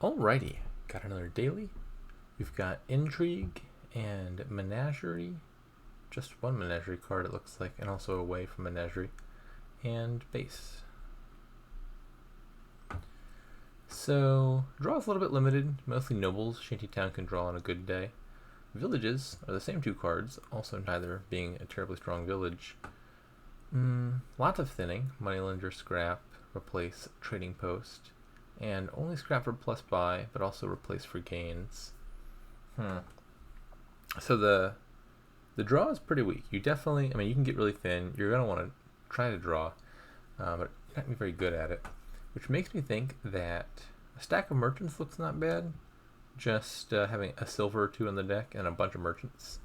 Alrighty, got another daily. We've got Intrigue and Menagerie. Just one Menagerie card, it looks like, and also away from Menagerie. And base. So, draw is a little bit limited. Mostly nobles. Shantytown can draw on a good day. Villages are the same two cards, also neither being a terribly strong village. Lots of thinning. Moneylender, scrap, replace, trading post. And only scrap for plus buy, but also replace for gains. So the draw is pretty weak. You definitely, you can get really thin. You're going to want to try to draw, but you're not going to be very good at it. Which makes me think that a stack of merchants looks not bad. Just having a silver or two in the deck and a bunch of merchants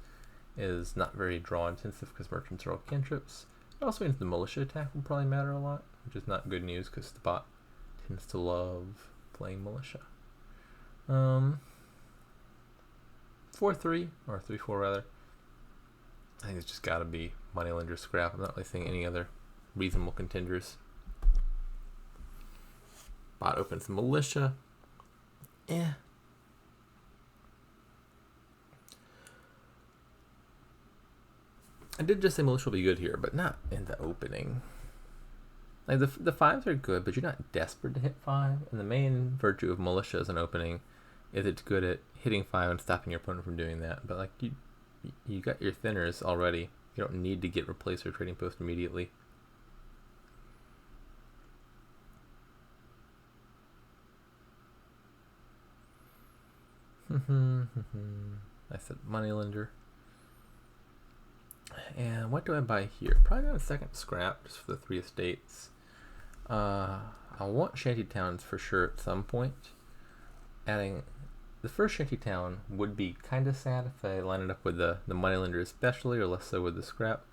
is not very draw intensive because merchants are all cantrips. It also means the militia attack will probably matter a lot, which is not good news because the bot tends to love playing militia. 4-3, or 3-4 rather. I think it's just got to be Moneylender scrap. I'm not really seeing any other reasonable contenders. Bot opens militia. I did just say militia will be good here, but not in the opening. Like the fives are good, but you're not desperate to hit 5. And the main virtue of militia as an opening is it's good at hitting 5 and stopping your opponent from doing that. But like you got your thinners already. You don't need to get replace or trading post immediately. I said moneylender. And what do I buy here? Probably a second scrap just for the 3 estates. I want shantytowns for sure at some point. Adding the first shantytown would be kind of sad if I line it up with the moneylender especially, or less so with the scrap.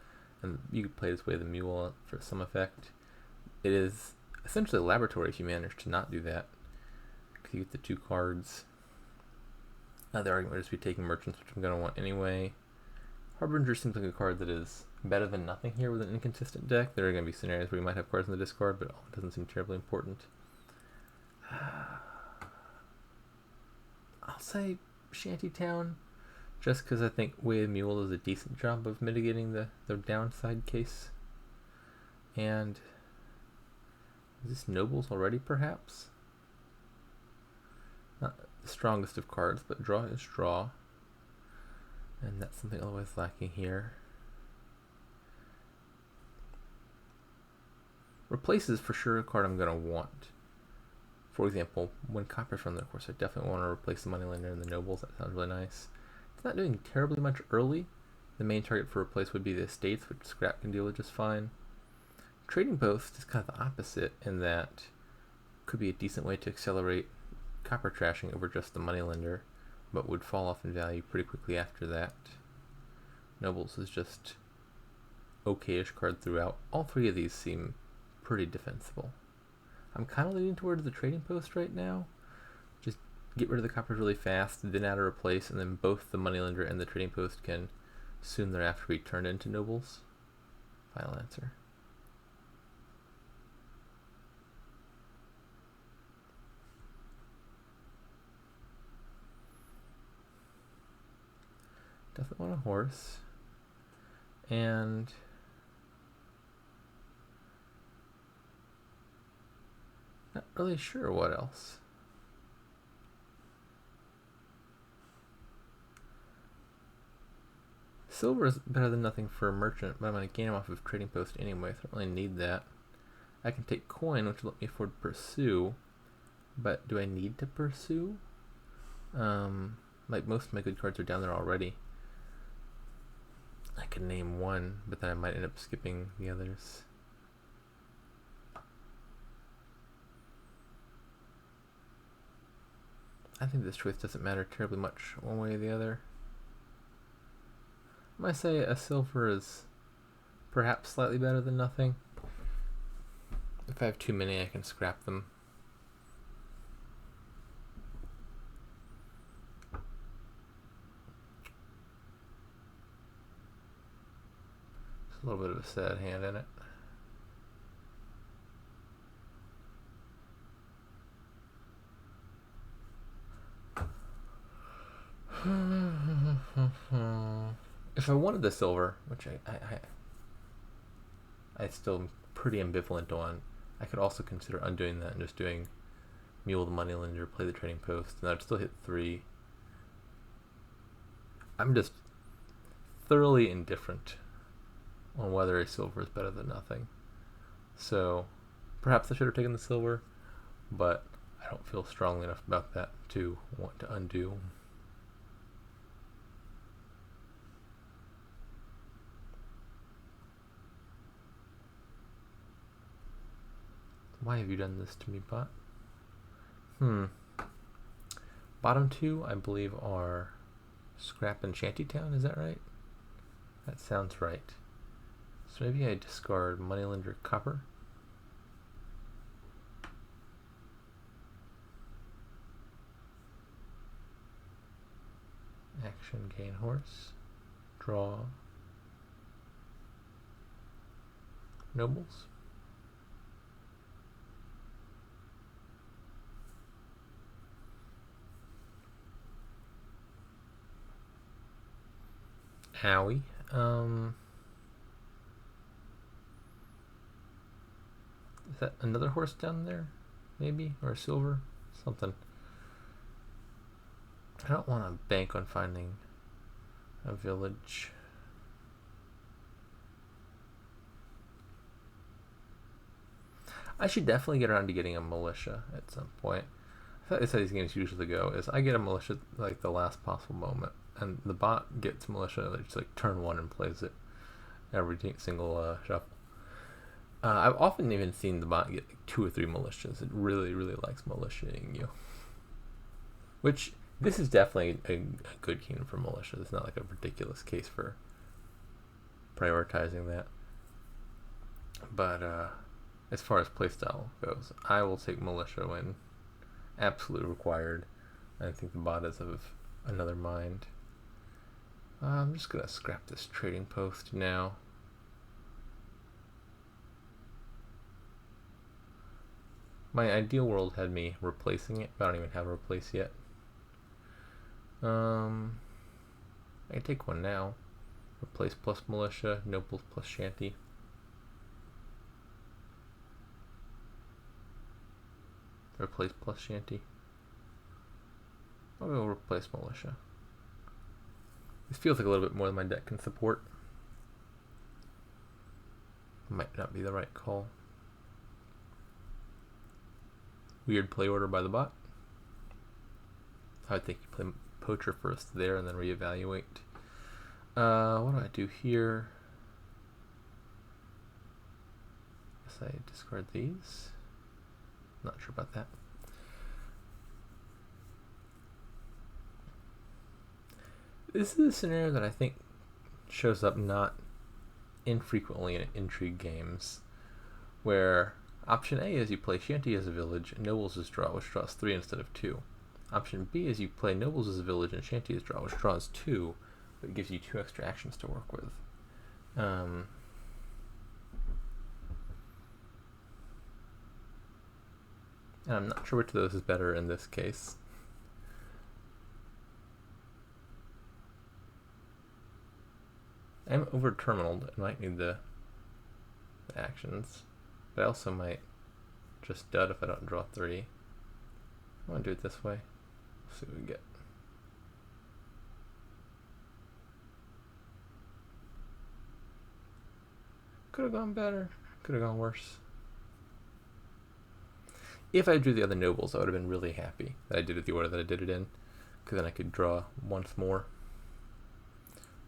And you could play this way the mule for some effect. It is essentially a laboratory if you manage to not do that, because you get the 2 cards. The argument would just be taking merchants, which I'm going to want anyway. Harbinger seems like a card that is better than nothing here with an inconsistent deck. There are going to be scenarios where you might have cards in the discard, but it doesn't seem terribly important. I'll say Shantytown, just because I think Way of Mule does a decent job of mitigating the downside case. And is this Nobles already, perhaps? Not the strongest of cards, but draw is draw. And that's something otherwise lacking here. Replace is for sure a card I'm going to want. For example, when Copper's from there, of course, I definitely want to replace the Moneylender and the Nobles. That sounds really nice. It's not doing terribly much early. The main target for replace would be the estates, which scrap can deal with just fine. Trading post is kind of the opposite in that could be a decent way to accelerate Copper trashing over just the Moneylender, but would fall off in value pretty quickly after that. Nobles is just okay-ish card throughout. All 3 of these seem pretty defensible. I'm kind of leaning towards the trading post right now. Just get rid of the coppers really fast, then add a replace, and then both the moneylender and the trading post can soon thereafter be turned into nobles. Final answer. Definitely want a horse. And not really sure what else. Silver is better than nothing for a merchant, but I'm going to gain him off of trading post anyway, so I don't really need that. I can take coin, which will let me afford to pursue, but do I need to pursue? Like most of my good cards are down there already. I can name one, but then I might end up skipping the others. I think this choice doesn't matter terribly much one way or the other. I might say a silver is perhaps slightly better than nothing. If I have too many, I can scrap them. There's a little bit of a sad hand in it. If I wanted the silver, which I still am pretty ambivalent on, I could also consider undoing that and just doing Mule the Moneylender, play the trading post, and I'd still hit 3. I'm just thoroughly indifferent on whether a silver is better than nothing. So perhaps I should have taken the silver, but I don't feel strongly enough about that to want to undo. Why have you done this to me, bot? Bottom 2, I believe, are Scrap and Shantytown, is that right? That sounds right. So maybe I discard Moneylender Copper. Action, gain horse. Draw. Nobles. Howie. Is that another horse down there? Maybe? Or a silver? Something. I don't want to bank on finding a village. I should definitely get around to getting a militia at some point. I thought that's how these games usually go, is I get a militia like the last possible moment, and the bot gets militia like just like turn 1 and plays it every single shuffle. I've often even seen the bot get like 2 or 3 militias. It really, really likes militiaing you. Which, this is definitely a good kingdom for militia. It's not like a ridiculous case for prioritizing that. But as far as playstyle goes, I will take militia when absolutely required. I think the bot is of another mind. I'm just going to scrap this trading post now. My ideal world had me replacing it, but I don't even have a replace yet. I can take one now. Replace plus militia, nobles plus shanty. Replace plus shanty. I'll go replace militia. This feels like a little bit more than my deck can support. Might not be the right call. Weird play order by the bot. I would think you play poacher first there and then reevaluate. What do I do here? Guess I discard these. Not sure about that. This is a scenario that I think shows up not infrequently in intrigue games, where option A is you play shanty as a village and nobles as draw, which draws 3 instead of 2. Option B is you play nobles as a village and shanty as draw, which draws 2, but gives you 2 extra actions to work with. And I'm not sure which of those is better in this case. I'm over terminaled and might need the actions, but I also might just dud if I don't draw 3. I want to do it this way. Let's see what we get. Could have gone better. Could have gone worse. If I drew the other nobles, I would have been really happy that I did it the order that I did it in, because then I could draw once more.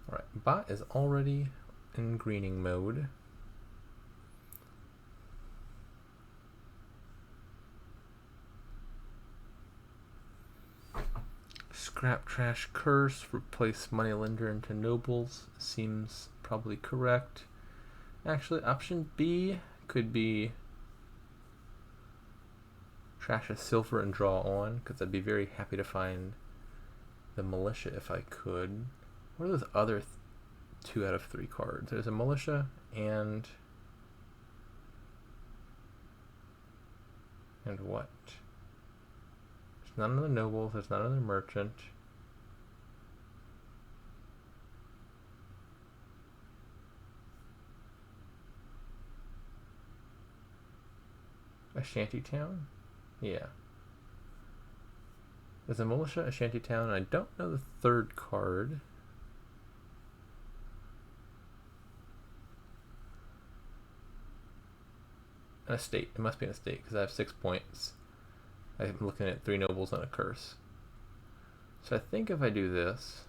Alright, bot is already in greening mode. Scrap trash curse, replace moneylender into nobles seems probably correct. Actually, option B could be trash a silver and draw on, because I'd be very happy to find the militia if I could. What are those other 2 out of 3 cards? There's a militia and what? There's not another noble, there's not another merchant. shanty town? Yeah. There's a militia, a shanty town, and I don't know the third card. An estate. It must be an estate because I have 6 points. I'm looking at 3 nobles and a curse. So I think if I do this,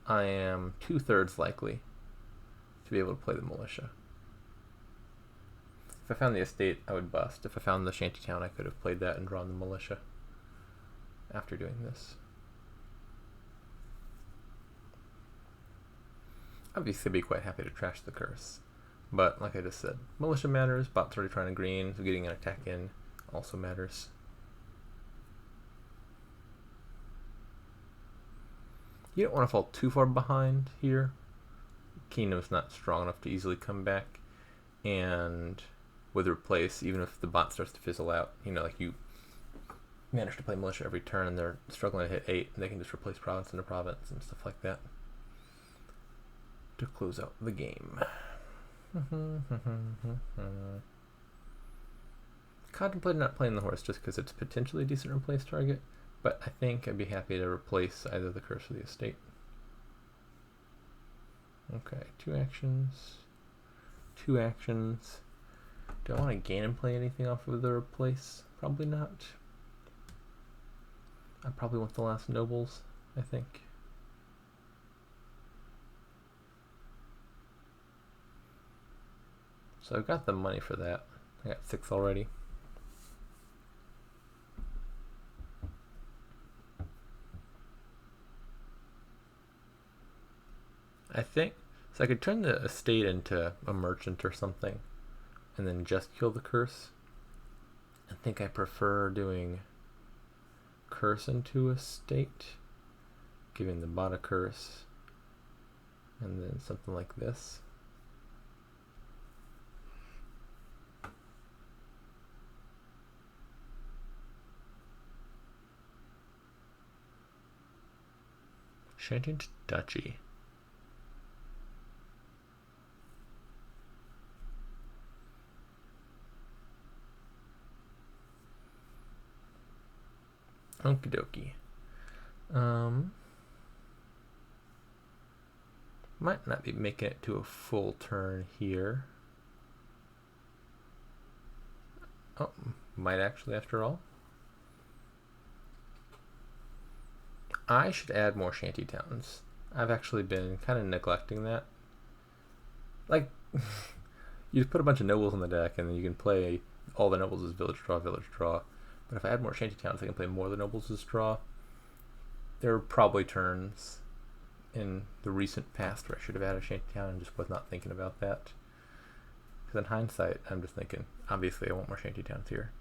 I am 2/3 likely to be able to play the militia. If I found the estate, I would bust. If I found the shantytown, I could have played that and drawn the militia after doing this. Obviously, I'd be quite happy to trash the curse. But, like I just said, militia matters, bot's already trying to green, so getting an attack in also matters. You don't want to fall too far behind here. Kingdom's not strong enough to easily come back. And with replace, even if the bot starts to fizzle out, like you manage to play militia every turn and they're struggling to hit 8, and they can just replace province into province and stuff like that to close out the game. Contemplated not playing the horse just because it's potentially a decent replace target, but I think I'd be happy to replace either the curse or the estate. Okay, 2 actions. 2 actions. Do I want to gain and play anything off of the replace? Probably not. I probably want the last nobles, I think. So I've got the money for that. I got 6 already. I think, so I could turn the estate into a merchant or something and then just kill the curse. I think I prefer doing curse into estate, giving the bot a curse, and then something like this. Changing to duchy. Okie dokie. Might not be making it to a full turn here. Oh, might actually after all. I should add more shanty towns. I've actually been kind of neglecting that. Like, you just put a bunch of nobles on the deck and then you can play all the nobles as village draw, village draw. But if I add more shanty towns, I can play more of the nobles as draw. There are probably turns in the recent past where I should have added a shanty town and just was not thinking about that. Because in hindsight, I'm just thinking, obviously I want more shanty towns here.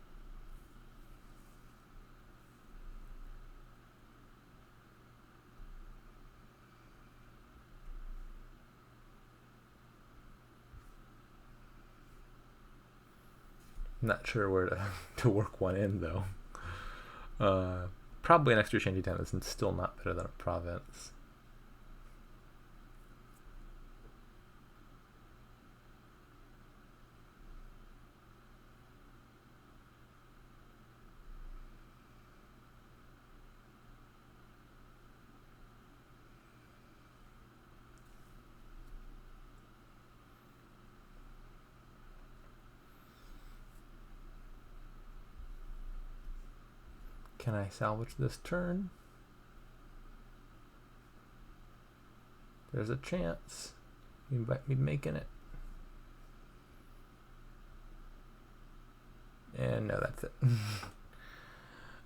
Not sure where to work one in though. Probably an extra shanty town is still not better than a province. Can I salvage this turn? There's a chance. You might be making it. And no, that's it.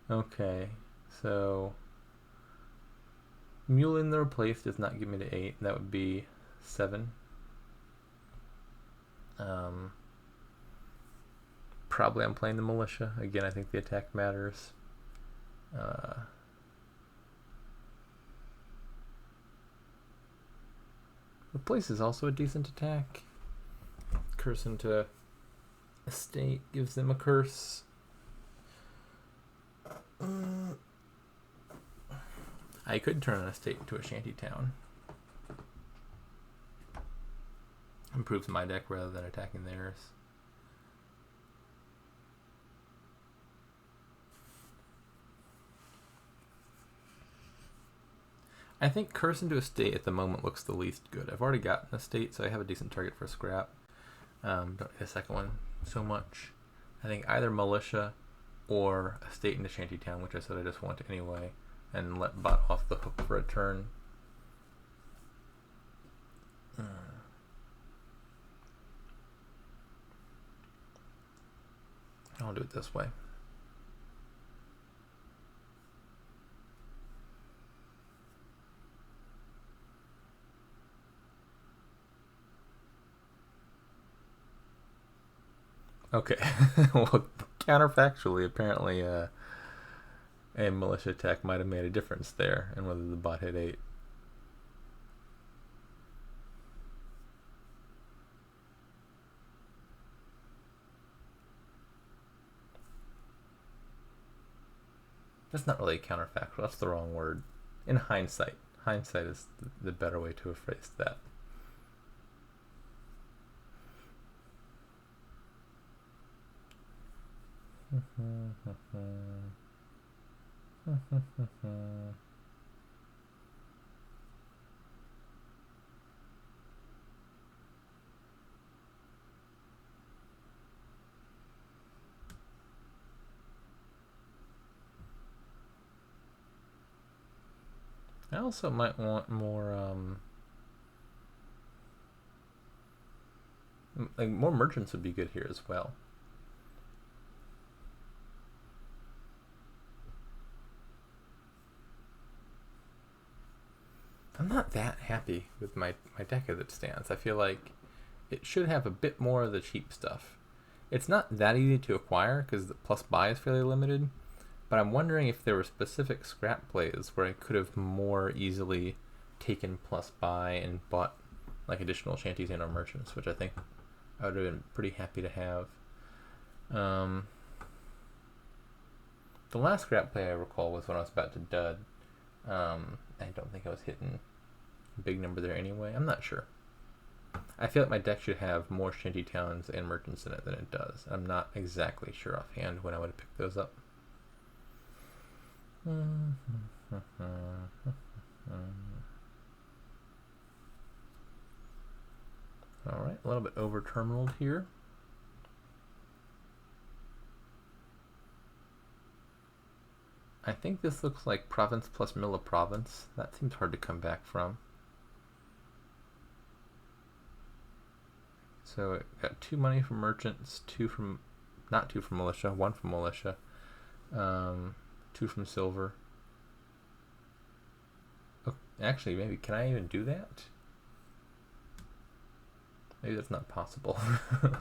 Okay, so mule in the replace does not give me to 8. That would be 7. Probably I'm playing the militia. Again, I think the attack matters. Replace is also a decent attack. Curse into estate gives them a curse. I could turn an estate into a shanty town. Improves my deck rather than attacking theirs. I think Curse into a State at the moment looks the least good. I've already gotten a State, so I have a decent target for scrap. Don't need a second one so much. I think either Militia or a State into Shantytown, which I said I just want anyway, and let Bot off the hook for a turn. I'll do it this way. Okay. Well, counterfactually, apparently a militia attack might have made a difference there in whether the bot hit 8. That's not really a counterfactual. That's the wrong word. In hindsight. Hindsight is the better way to have phrased that. I also might want more like more merchants would be good here as well. I'm not that happy with my deck as it stands. I feel like it should have a bit more of the cheap stuff. It's not that easy to acquire because the plus buy is fairly limited, but I'm wondering if there were specific scrap plays where I could have more easily taken plus buy and bought like additional shanties and or merchants, which I think I would have been pretty happy to have. The last scrap play I recall was when I was about to dud. I don't think I was hitting a big number there anyway. I'm not sure. I feel like my deck should have more shantytowns and merchants in it than it does. I'm not exactly sure offhand when I would have picked those up. Alright, a little bit over terminaled here. I think this looks like province plus mill of province. That seems hard to come back from. So it got 2 money from merchants, 2 from, not 2 from militia, 1 from militia, 2 from silver. Oh, actually, maybe, can I even do that? Maybe that's not possible.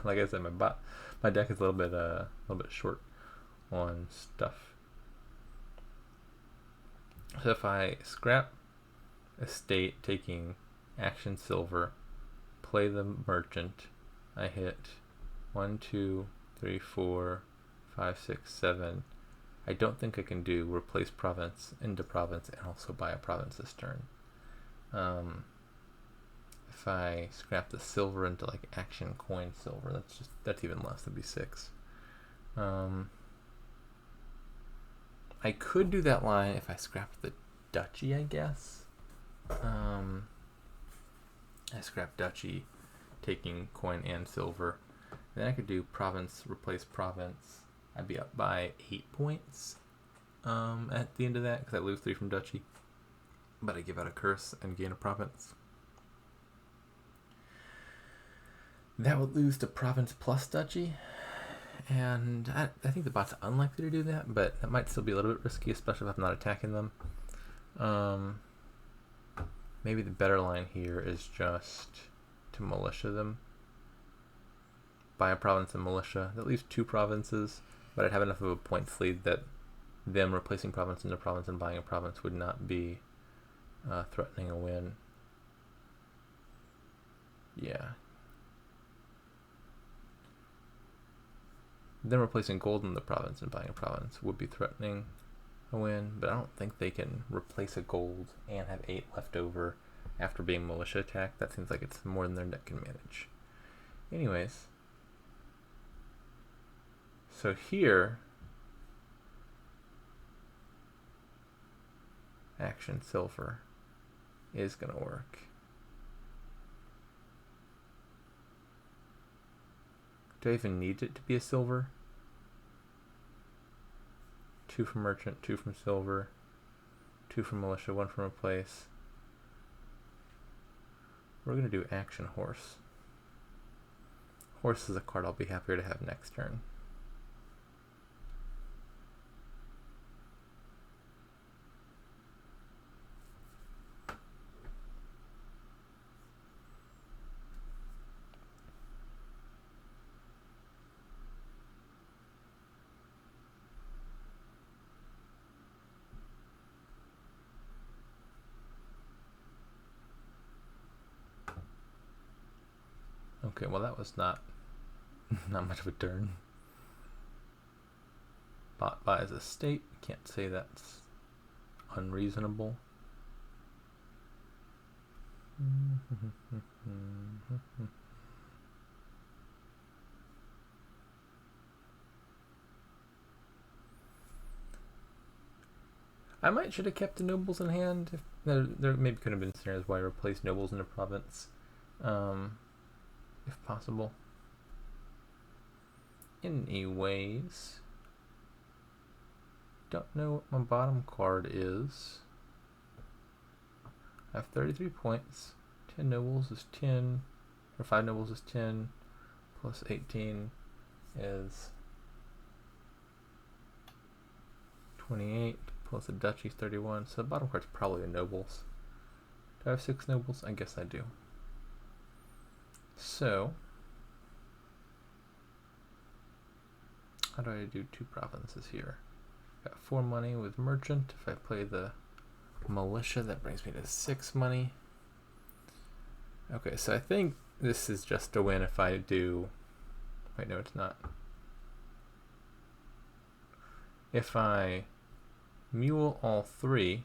Like I said, my deck is a little bit short on stuff. So if I scrap a state taking action silver, play the merchant, I hit 1, 2, 3, 4, 5, 6, 7. I don't think I can do replace province into province and also buy a province this turn. If I scrap the silver into like action coin silver, that's even less. That'd be 6. I could do that line if I scrapped the duchy, I guess. I scrapped duchy, taking coin and silver. Then I could do province, replace province. I'd be up by 8 points at the end of that because I lose 3 from duchy. But I give out a curse and gain a province. That would lose to province plus duchy. And I think the bot's unlikely to do that, but that might still be a little bit risky, especially if I'm not attacking them. Maybe the better line here is just to militia them. Buy a province and militia. That leaves 2 provinces, but I'd have enough of a points lead that them replacing province into province and buying a province would not be threatening a win. Yeah. Them replacing gold in the province and buying a province would be threatening a win, but I don't think they can replace a gold and have 8 left over after being militia attacked. That seems like it's more than their deck can manage. Anyways, so here, action silver is going to work. Do I even need it to be a silver? 2 from merchant, 2 from silver, 2 from militia, 1 from replace. We're going to do action horse. Horse is a card I'll be happier to have next turn. Okay, well that was not much of a turn. Bought by his estate. Can't say that's unreasonable. I might should have kept the nobles in hand. If, there maybe could have been scenarios where I replaced nobles in a province, if possible. Anyways, don't know what my bottom card is. I have 33 points. 10 nobles is 10, or 5 nobles is 10, plus 18 is 28, plus a duchy is 31, so the bottom card's probably the nobles. Do I have 6 nobles? I guess I do. So, how do I do 2 provinces here? Got 4 money with merchant. If I play the militia, that brings me to 6 money. Okay, so I think this is just a win if I do... Wait, no, it's not. If I mule all 3,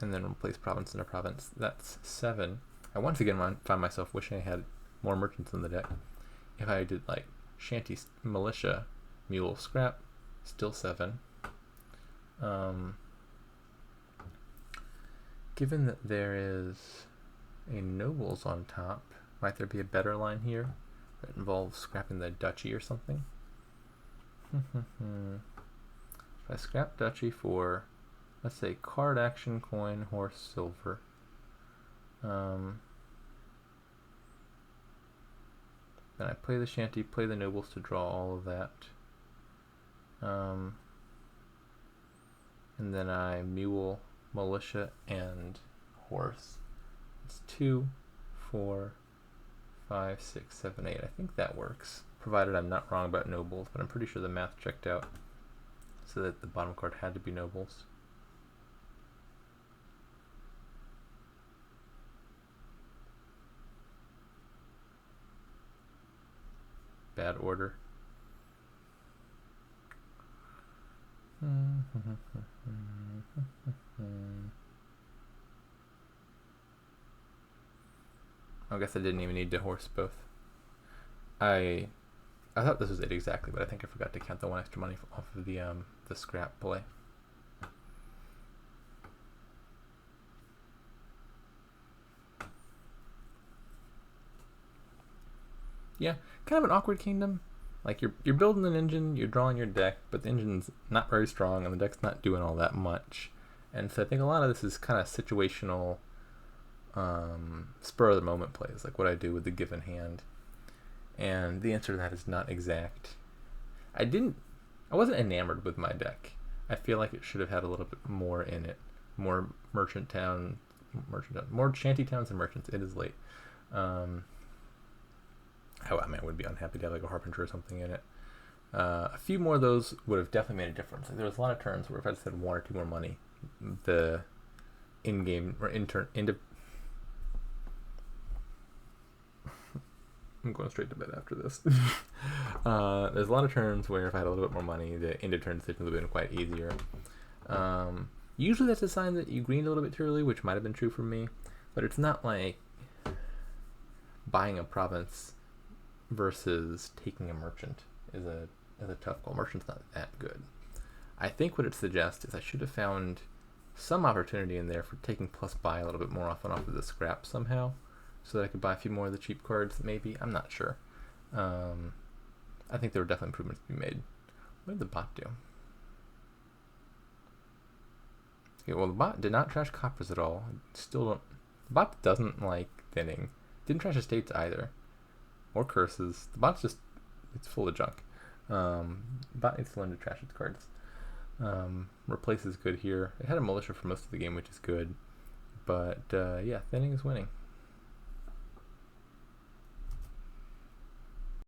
and then replace province into province, that's 7. I once again find myself wishing I had more merchants in the deck. If I did like shanty militia, mule scrap, still 7. Given that there is a nobles on top, might there be a better line here that involves scrapping the duchy or something? If I scrap duchy for, let's say, card, action, coin, horse, silver, then I play the shanty, play the nobles to draw all of that, and then I mule, militia, and horse. It's 2, 4, 5, 6, 7, 8. I think that works, provided I'm not wrong about nobles, but I'm pretty sure the math checked out, so that the bottom card had to be nobles. Bad order. I guess I didn't even need to horse both. I thought this was it exactly, but I think I forgot to count the 1 extra money off of the scrap play. Yeah, kind of an awkward kingdom. Like you're building an engine, you're drawing your deck, but the engine's not very strong and the deck's not doing all that much. And so I think a lot of this is kind of situational, spur of the moment plays, like what I do with the given hand. And the answer to that is not exact. I wasn't enamored with my deck. I feel like it should have had a little bit more in it. More more shanty towns and merchants. It is late. I would be unhappy to have like a harbinger or something in it. A few more of those would have definitely made a difference. Like, there was a lot of turns where if I just had 1 or 2 more money, the in-game or I'm going straight to bed after this. There's a lot of turns where if I had a little bit more money, the end-of-turn decisions would have been quite easier. Usually that's a sign that you greened a little bit too early, which might have been true for me, but it's not like buying a province versus taking a merchant is a tough call. Merchant's not that good. I think what it suggests is I should have found some opportunity in there for taking plus buy a little bit more often off of the scrap somehow, so that I could buy a few more of the cheap cards. Maybe, I'm not sure. I think there were definitely improvements to be made. What did the bot do? Okay, well, the bot did not trash coppers at all. Still don't. The bot doesn't like thinning. Didn't trash estates either, or curses. The bot's just, it's full of junk. The bot needs to learn to trash its cards. Replace is good here. It had a militia for most of the game, which is good. But yeah, thinning is winning.